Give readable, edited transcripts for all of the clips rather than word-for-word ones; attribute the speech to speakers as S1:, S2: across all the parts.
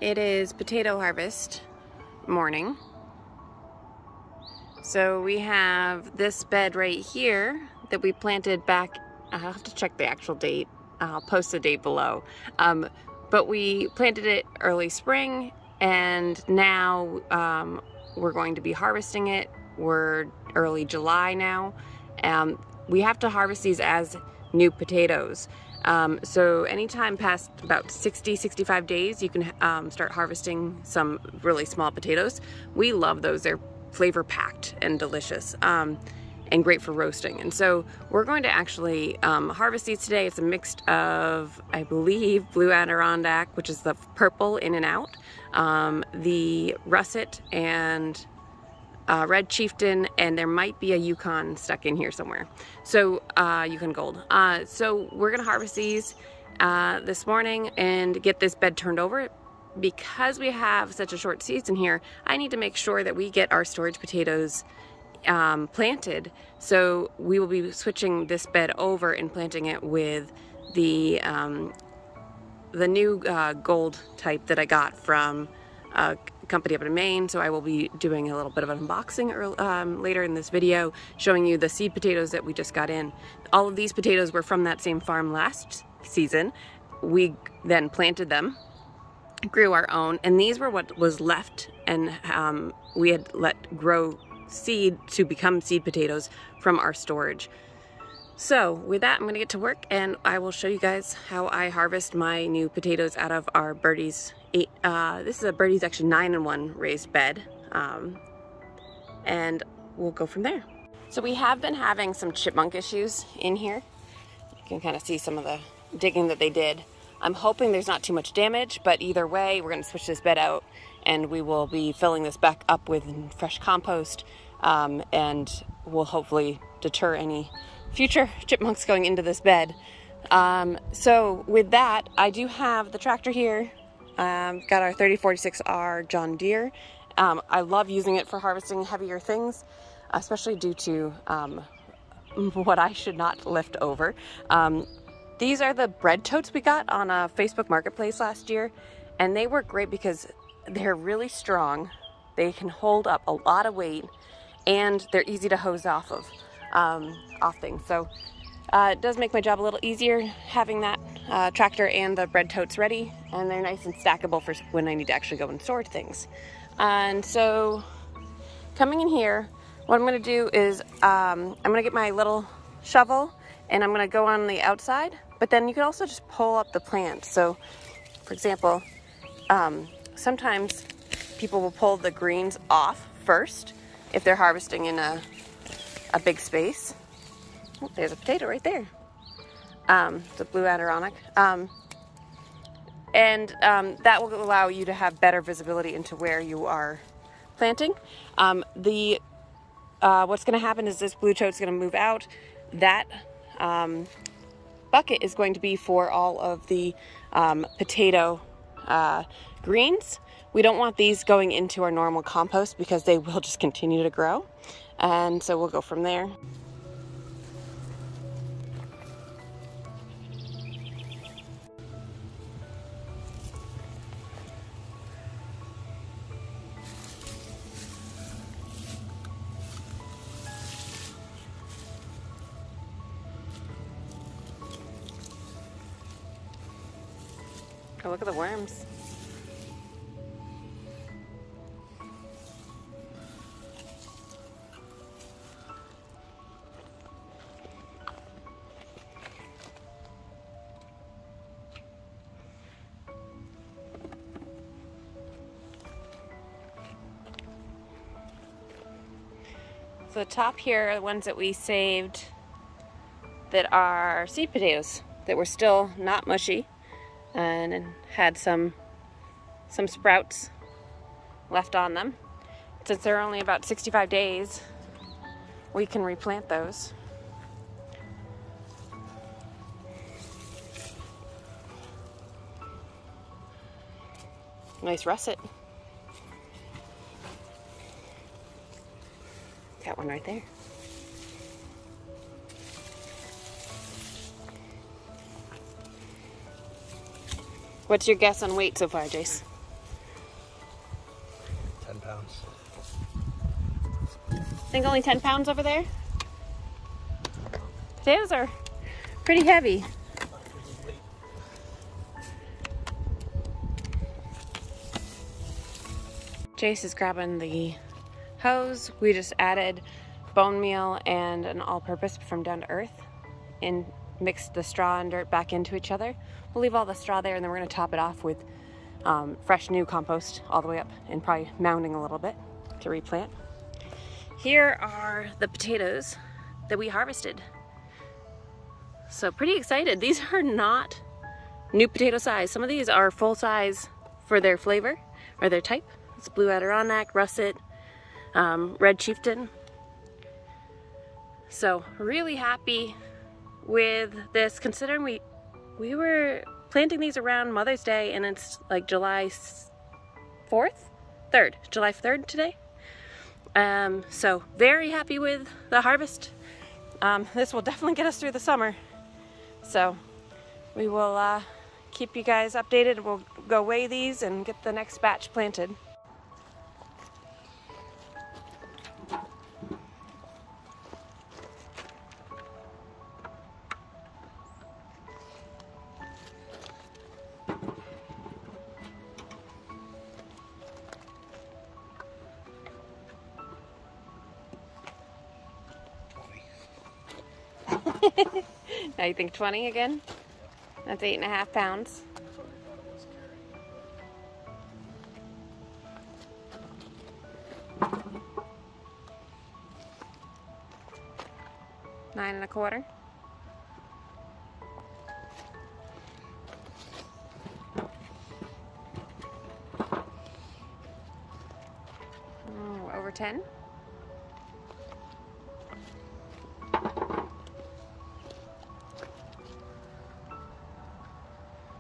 S1: It is potato harvest morning. So we have this bed right here that we planted back, I'll have to check the actual date, I'll post the date below. But we planted it early spring, and now we're going to be harvesting it. We're early July now. We have to harvest these as new potatoes. So anytime past about 60-65 days, you can start harvesting some really small potatoes. We love those. They're flavor packed and delicious and great for roasting. And so we're going to actually harvest these today. It's a mix of, I believe, blue Adirondack, which is the purple in and out, the russet and red chieftain, and there might be a Yukon stuck in here somewhere. So Yukon gold. So we're gonna harvest these this morning and get this bed turned over. Because we have such a short season here, I need to make sure that we get our storage potatoes planted. So we will be switching this bed over and planting it with the new gold type that I got from a company up in Maine. So I will be doing a little bit of an unboxing later in this video, showing you the seed potatoes that we just got in. All of these potatoes were from that same farm last season. We then planted them, grew our own, and these were what was left, and we had let grow seed to become seed potatoes from our storage. So with that, I'm gonna get to work and I will show you guys how I harvest my new potatoes out of our Birdies 8. This is a Birdies actually 9-in-1 raised bed, and we'll go from there. So we have been having some chipmunk issues in here. You can kind of see some of the digging that they did. I'm hoping there's not too much damage, but either way, we're gonna switch this bed out and we will be filling this back up with fresh compost, and we'll hopefully deter any future chipmunks going into this bed. So with that, I do have the tractor here. Got our 3046R John Deere. I love using it for harvesting heavier things, especially due to what I should not lift over. These are the bread totes we got on a Facebook Marketplace last year, and they work great because they're really strong. They can hold up a lot of weight, and they're easy to hose off of, off things. So it does make my job a little easier having that tractor and the bread totes ready, and they're nice and stackable for when I need to actually go and store things. And so coming in here, what I'm going to do is I'm going to get my little shovel and I'm going to go on the outside, but then you can also just pull up the plant. So for example, sometimes people will pull the greens off first if they're harvesting in a big space. Oh, there's a potato right there. The blue Adirondack. That will allow you to have better visibility into where you are planting. What's going to happen is this blue tote's going to move out. That bucket is going to be for all of the potato greens. We don't want these going into our normal compost because they will just continue to grow. And so we'll go from there. Oh, look at the worms. So the top here are the ones that we saved that are seed potatoes that were still not mushy and had some sprouts left on them. Since they're only about 65 days, we can replant those. Nice russet. Got one right there. What's your guess on weight so far, Jace? think only 10 pounds over there. Potatoes are pretty heavy. Jace is grabbing the hose. We just added bone meal and an all-purpose from Down to Earth and mixed the straw and dirt back into each other. We'll leave all the straw there and then we're going to top it off with fresh new compost all the way up and probably mounding a little bit to replant. Here are the potatoes that we harvested. So pretty excited. These are not new potato size. Some of these are full size for their flavor or their type. It's Blue Adirondack, Russet, Red Chieftain. So really happy with this, considering we were planting these around Mother's Day and it's like July 3rd today. So very happy with the harvest. This will definitely get us through the summer. So we will keep you guys updated. We'll go weigh these and get the next batch planted. Now you think 20 again? That's 8.5 pounds. Nine and a quarter. Oh, over 10.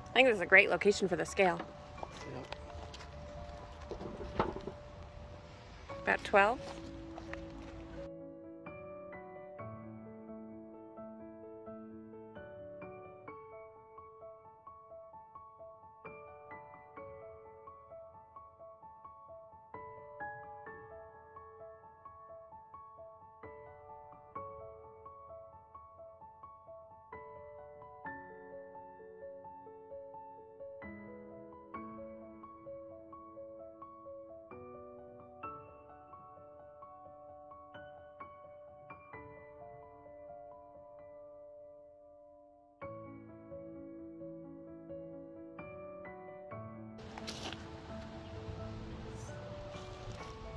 S1: I think this is a great location for the scale. Yep. About 12.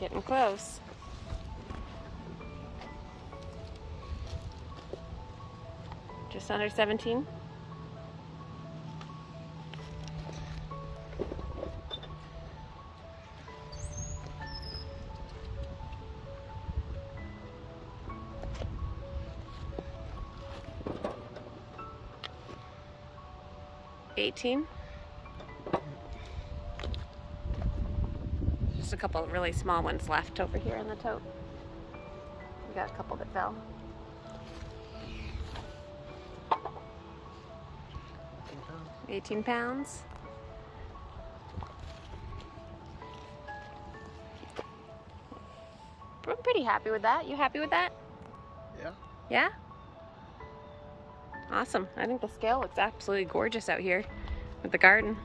S1: Getting close. Just under 17. $18. Just a couple of really small ones left over here in the tote. We got a couple that fell. £18. I'm pretty happy with that. You happy with that?
S2: Yeah.
S1: Yeah? Awesome. I think the scale looks absolutely gorgeous out here with the garden.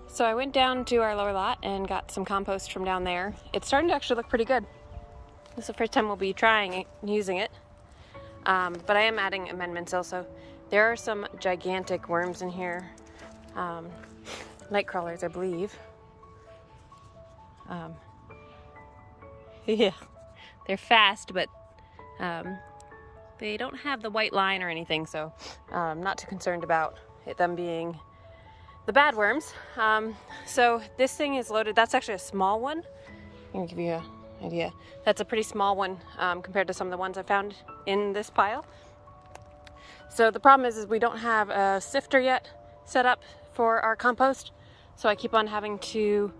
S1: So I went down to our lower lot and got some compost from down there. It's starting to actually look pretty good. This is the first time we'll be trying it, using it. But I am adding amendments also. There are some gigantic worms in here. Night crawlers, I believe. Yeah, they're fast, but they don't have the white line or anything, so I'm not too concerned about them being the bad worms. So this thing is loaded. That's actually a small one. I'm gonna give you an idea. That's a pretty small one compared to some of the ones I found in this pile. So the problem is we don't have a sifter yet set up for our compost. So I keep on having to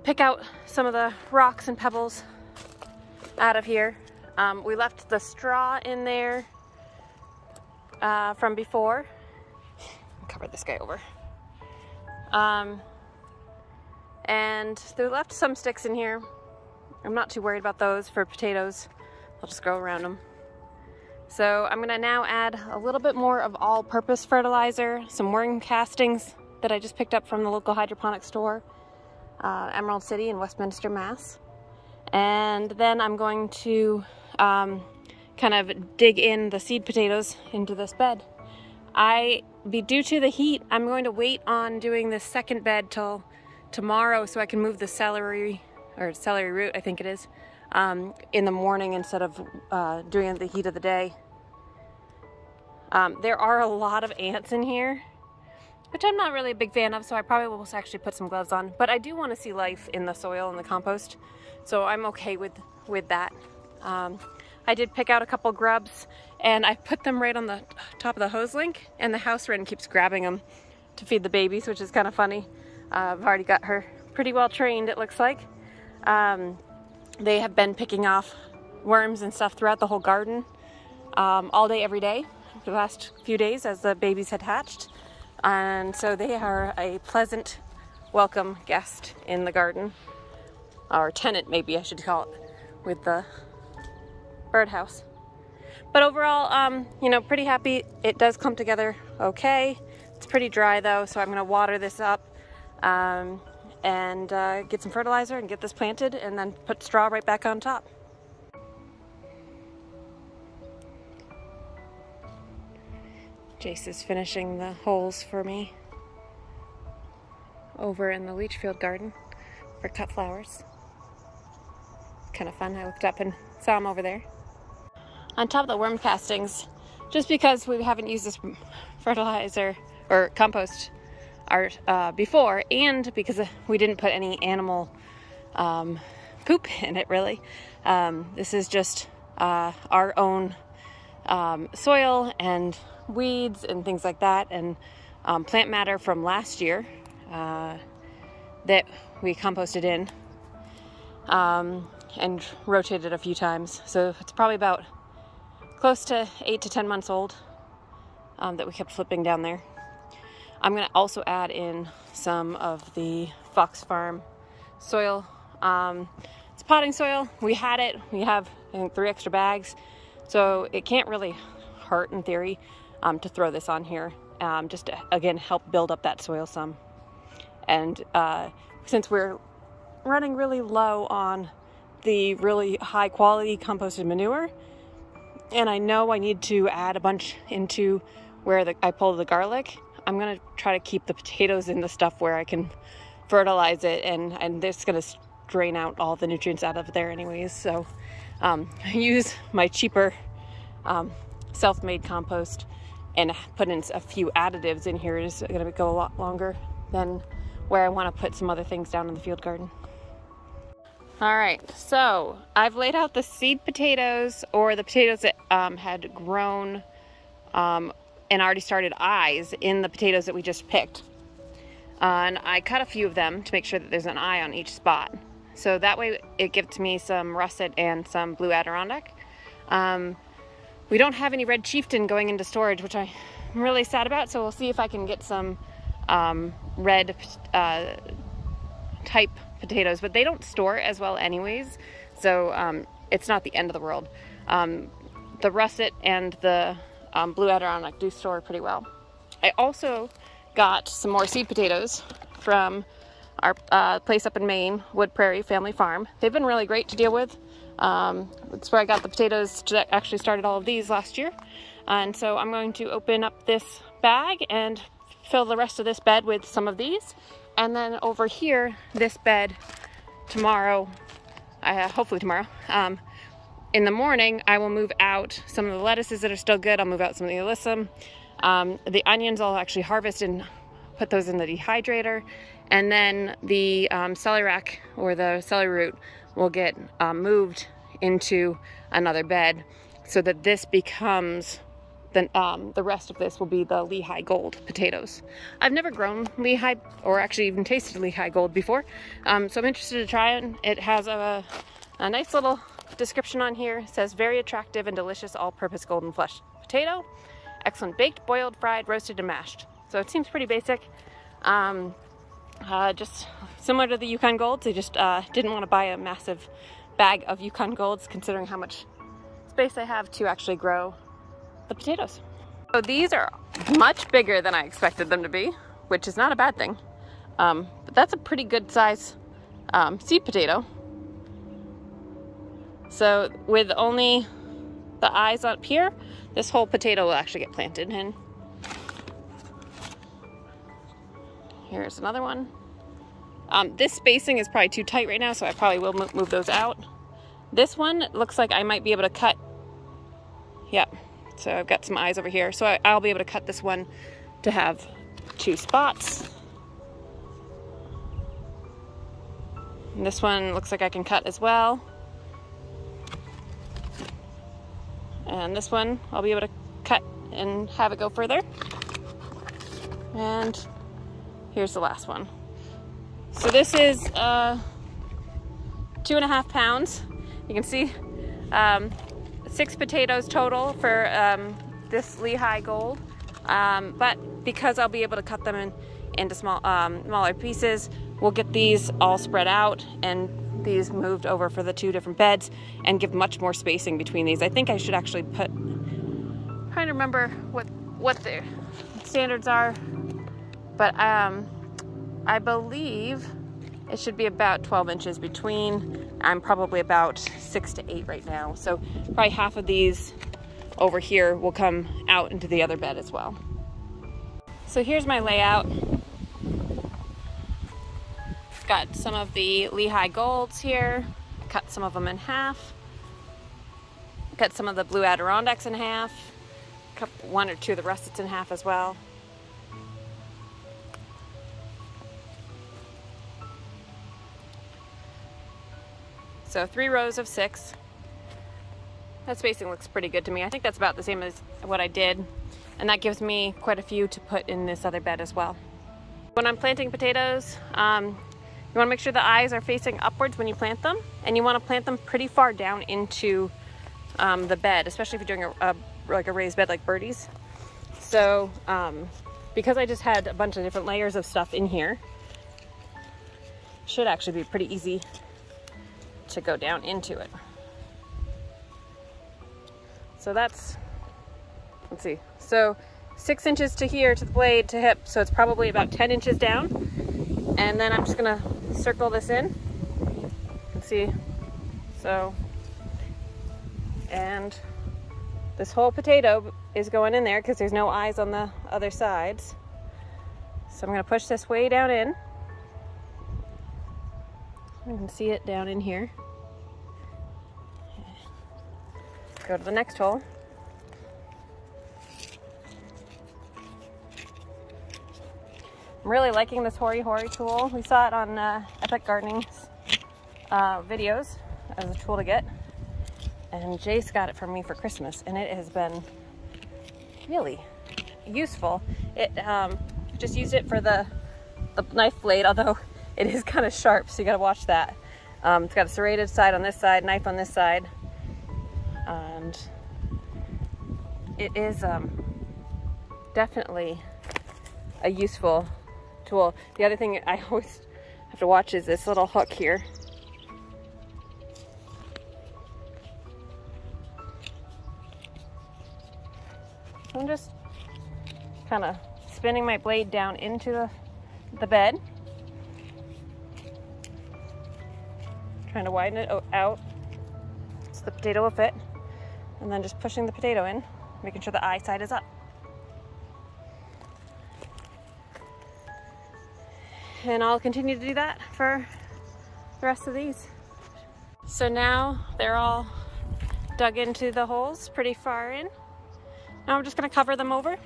S1: pick out some of the rocks and pebbles out of here. We left the straw in there from before. Cover this guy over. And they left some sticks in here, I'm not too worried about those for potatoes. I'll just grow around them. So I'm gonna now add a little bit more of all-purpose fertilizer, some worm castings that I just picked up from the local hydroponic store, Emerald City in Westminster, Mass. And then I'm going to kind of dig in the seed potatoes into this bed. Due to the heat, I'm going to wait on doing this second bed till tomorrow so I can move the celery root, I think it is, in the morning instead of doing it in the heat of the day. There are a lot of ants in here, which I'm not really a big fan of, so I probably will actually put some gloves on. But I do want to see life in the soil and the compost, so I'm okay with that. I did pick out a couple grubs, and I put them right on the top of the hose link, and the house wren keeps grabbing them to feed the babies, which is kind of funny. I've already got her pretty well trained, it looks like. They have been picking off worms and stuff throughout the whole garden all day, every day, for the last few days as the babies had hatched. And so they are a pleasant welcome guest in the garden, or tenant maybe I should call it, with the birdhouse. But overall, you know, pretty happy. It does come together okay. It's pretty dry though, so I'm going to water this up and get some fertilizer and get this planted, and then put straw right back on top. Jace is finishing the holes for me over in the leach field garden for cut flowers. Kind of fun. I looked up and saw him over there. On top of the worm castings, just because we haven't used this fertilizer or compost before, and because we didn't put any animal poop in it really, this is just our own soil and weeds and things like that, and plant matter from last year that we composted in and rotated a few times. So it's probably about close to 8 to 10 months old that we kept flipping down there. I'm going to also add in some of the Fox Farm soil. It's potting soil. We had it. We have, I think, 3 extra bags. So it can't really hurt in theory to throw this on here, just to, again, help build up that soil some. And since we're running really low on the really high quality composted manure, and I know I need to add a bunch into where I pulled the garlic, I'm going to try to keep the potatoes in the stuff where I can fertilize it, and this is going to drain out all the nutrients out of there anyways. So I use my cheaper self-made compost and put in a few additives in here. It's going to go a lot longer than where I want to put some other things down in the field garden. All right, so I've laid out the seed potatoes, or the potatoes that had grown and already started eyes in the potatoes that we just picked. And I cut a few of them to make sure that there's an eye on each spot. So that way it gives me some russet and some blue Adirondack. We don't have any red chieftain going into storage, which I'm really sad about, so we'll see if I can get some red type potatoes, but they don't store as well anyways, so it's not the end of the world. The russet and the blue Adirondack do store pretty well. I also got some more seed potatoes from our place up in Maine, Wood Prairie Family Farm. They've been really great to deal with. That's where I got the potatoes that actually started all of these last year. And so I'm going to open up this bag and fill the rest of this bed with some of these. And then over here, this bed tomorrow, hopefully tomorrow, in the morning, I will move out some of the lettuces that are still good. I'll move out some of the alyssum. The onions I'll actually harvest and put those in the dehydrator. And then the celery rack, or the celery root, will get moved into another bed, so that this becomes, the rest of this will be the Lehigh Gold potatoes. I've never grown Lehigh, or actually even tasted Lehigh Gold before, so I'm interested to try it. It has a nice little description on here. It says, very attractive and delicious all-purpose golden flesh potato. Excellent baked, boiled, fried, roasted, and mashed. So it seems pretty basic. Just similar to the Yukon Golds. I just didn't want to buy a massive bag of Yukon Golds, considering how much space I have to actually grow the potatoes. So these are much bigger than I expected them to be, which is not a bad thing. But that's a pretty good size seed potato. So with only the eyes up here, this whole potato will actually get planted in. Here's another one. This spacing is probably too tight right now, so I probably will move those out. This one looks like I might be able to cut. Yep, so I've got some eyes over here. So I'll be able to cut this one to have 2 spots. And this one looks like I can cut as well. And this one I'll be able to cut and have it go further. And here's the last one. So this is 2.5 pounds. You can see 6 potatoes total for this Lehigh Gold. But because I'll be able to cut them into smaller pieces, we'll get these all spread out and these moved over for the 2 different beds and give much more spacing between these. I think I should actually put, I'm trying to remember what the standards are, but I believe it should be about 12 inches between. I'm probably about 6 to 8 right now. So probably half of these over here will come out into the other bed as well. So here's my layout. Got some of the Lehigh Golds here, cut some of them in half, cut some of the blue Adirondacks in half, cut 1 or 2 of the russets in half as well. So 3 rows of 6. That spacing looks pretty good to me. I think that's about the same as what I did. And that gives me quite a few to put in this other bed as well. When I'm planting potatoes, you want to make sure the eyes are facing upwards when you plant them. And you want to plant them pretty far down into the bed, especially if you're doing like a raised bed like Birdies. So because I just had a bunch of different layers of stuff in here, should actually be pretty easy to go down into it. So that's, let's see, so 6 inches to here to the blade to hip, so it's probably about 10 inches down. And then I'm just gonna circle this in. You can see, so, and this whole potato is going in there because there's no eyes on the other sides. So I'm gonna push this way down in. You can see it down in here. Go to the next hole. I'm really liking this Hori Hori tool. We saw it on Epic Gardening's videos as a tool to get. And Jace got it from me for Christmas, and it has been really useful. It just used it for the knife blade, although it is kind of sharp, so you gotta watch that. It's got a serrated side on this side, knife on this side. And it is definitely a useful tool. The other thing I always have to watch is this little hook here. So I'm just kind of spinning my blade down into the bed. Trying to widen it out so the potato will fit. And then just pushing the potato in, making sure the eye side is up. And I'll continue to do that for the rest of these. So now they're all dug into the holes pretty far in. Now I'm just gonna cover them over.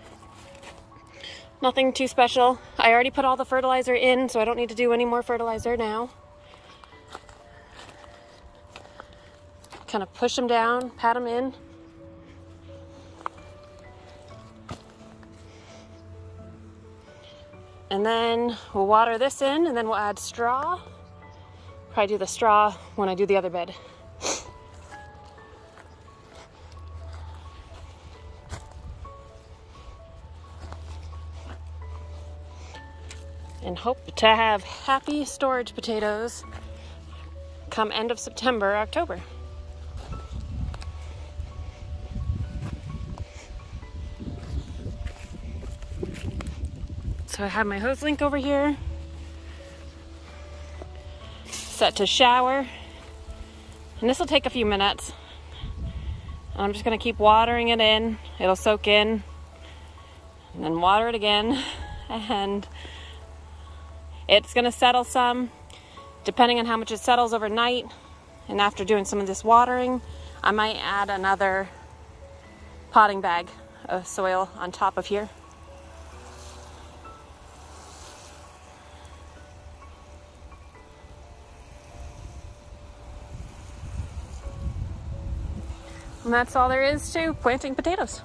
S1: Nothing too special. I already put all the fertilizer in, so I don't need to do any more fertilizer now. Kind of push them down, pat them in. And then we'll water this in, and then we'll add straw. Probably do the straw when I do the other bed. And hope to have happy storage potatoes come end of September, October. So I have my hose link over here, set to shower, and this will take a few minutes. I'm just gonna keep watering it in. It'll soak in, and then water it again, and it's gonna settle some, depending on how much it settles overnight. And after doing some of this watering, I might add another potting bag of soil on top of here. And that's all there is to planting potatoes.